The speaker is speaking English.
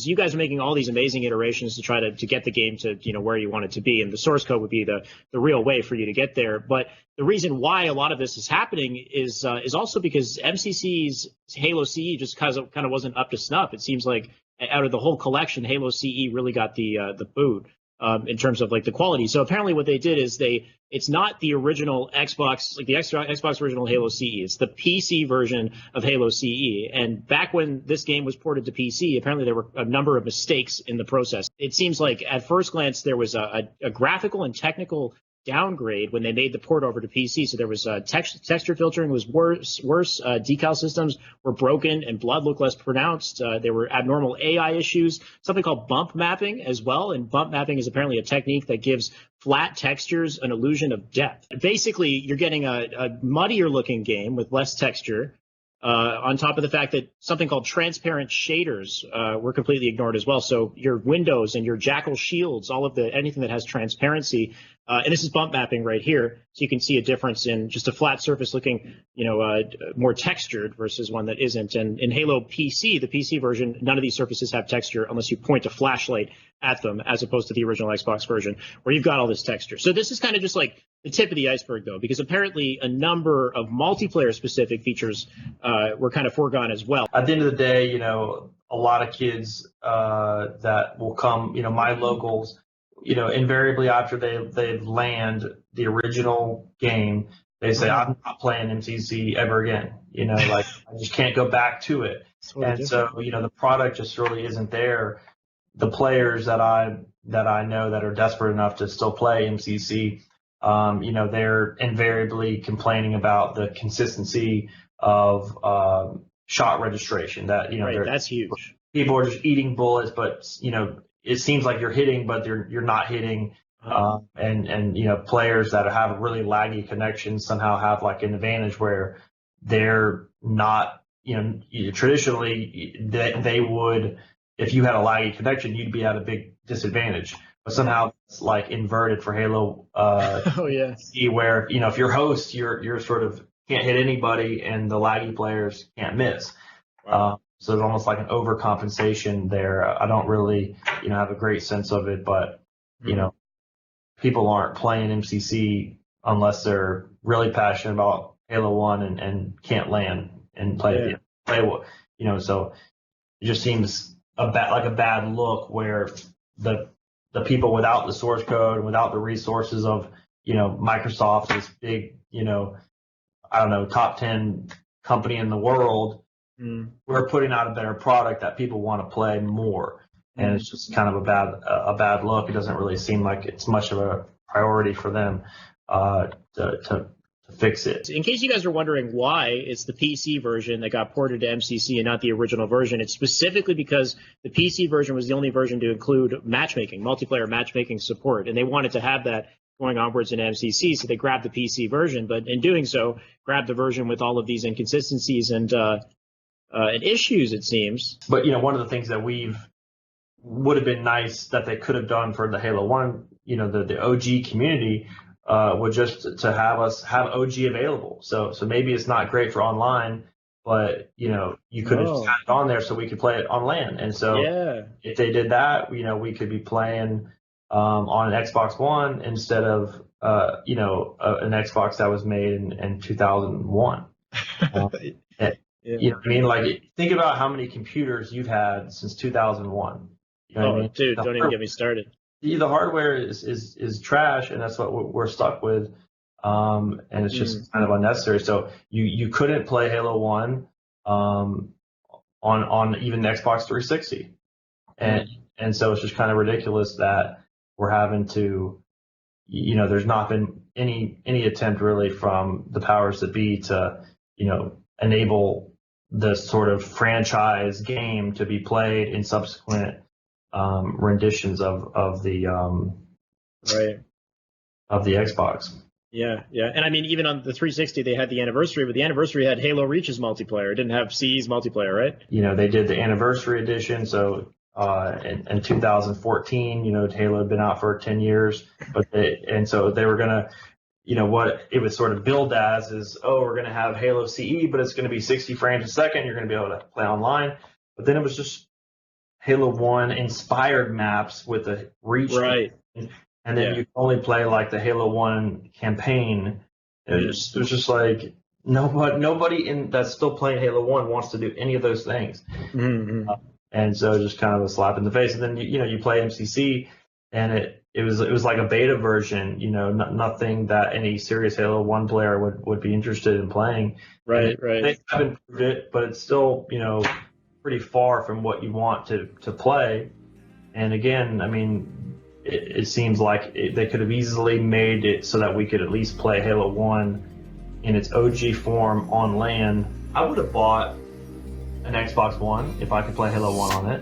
You guys are making all these amazing iterations to try to get the game to, where you want it to be, and the source code would be the real way for you to get there. But the reason why a lot of this is happening is also because MCC's Halo CE just kind of wasn't up to snuff. It seems like out of the whole collection, Halo CE really got the boot in terms of like the quality. So apparently what they did is it's not the original Xbox, like the Xbox original Halo CE. It's the PC version of Halo CE. And back when this game was ported to PC, apparently there were a number of mistakes in the process. It seems like at first glance there was a graphical and technical downgrade when they made the port over to PC. So there was texture filtering was worse. Decal systems were broken and blood looked less pronounced. There were abnormal AI issues, something called bump mapping as well. And bump mapping is apparently a technique that gives flat textures an illusion of depth. Basically, you're getting a muddier looking game with less texture. On top of the fact that something called transparent shaders were completely ignored as well. So your windows and your jackal shields, anything that has transparency, and this is bump mapping right here, so you can see a difference in just a flat surface looking, more textured versus one that isn't. And in Halo PC, the PC version, none of these surfaces have texture unless you point a flashlight at them, as opposed to the original Xbox version, where you've got all this texture. So this is kind of just like the tip of the iceberg, though, because apparently a number of multiplayer-specific features were kind of foregone as well. At the end of the day, a lot of kids that will come, my locals, invariably after they land the original game, they say, I'm not playing MCC ever again. Like I just can't go back to it. And so, the product just really isn't there. The players that I know that are desperate enough to still play MCC, they're invariably complaining about the consistency of shot registration. That right, that's huge. People are just eating bullets, but it seems like you're hitting, but you're not hitting. And players that have really laggy connections somehow have like an advantage where they're not. Traditionally they would. If you had a laggy connection, you'd be at a big disadvantage. But somehow it's like inverted for Halo. Oh yeah. Where if you're host, you're sort of can't hit anybody, and the laggy players can't miss. Wow. So it's almost like an overcompensation there. I don't really have a great sense of it, but people aren't playing MCC unless they're really passionate about Halo 1 and can't land and play. So it just seems like a bad look where the people without the source code and without the resources of Microsoft, this big top 10 company in the world, we're putting out a better product that people want to play more, and it's just kind of a bad look. It doesn't really seem like it's much of a priority for them to fix it. In case you guys are wondering why it's the PC version that got ported to MCC and not the original version, it's specifically because the PC version was the only version to include multiplayer matchmaking support, and they wanted to have that going onwards in MCC, so they grabbed the PC version, but in doing so, grabbed the version with all of these inconsistencies and issues, it seems. But one of the things that would have been nice that they could have done for the Halo 1, the OG community, would just to have us have OG available. So maybe it's not great for online, but you could have just had it on there so we could play it on LAN. And so if they did that, we could be playing on an Xbox One instead of an Xbox that was made in 2001. You know what I mean? Like, think about how many computers you've had since 2001. You know what I mean? Dude, don't even get me started. The hardware is trash, and that's what we're stuck with, and it's just kind of unnecessary. So you couldn't play Halo 1 on even the Xbox 360, and so it's just kind of ridiculous that we're having to, there's not been any attempt really from the powers that be to enable this sort of franchise game to be played in subsequent renditions of the Xbox. Yeah. And I mean, even on the 360, they had the anniversary, but the anniversary had Halo Reach's multiplayer. It didn't have CE's multiplayer, right? They did the anniversary edition. So in 2014, Halo had been out for 10 years, so they were gonna, what it was sort of billed as is, we're going to have Halo CE, but it's going to be 60 frames a second. You're going to be able to play online. But then it was just Halo 1 inspired maps with a reach. Right. And then you only play like the Halo 1 campaign. It was just like nobody in that's still playing Halo 1 wants to do any of those things. Mm-hmm. And so just kind of a slap in the face. And then you play MCC, and it was like a beta version. Nothing that any serious Halo 1 player would be interested in playing. Right. They have improved it, but it's still pretty far from what you want to play. And again, I mean, it seems like they could have easily made it so that we could at least play Halo 1 in its OG form on LAN. I would have bought an Xbox One if I could play Halo 1 on it.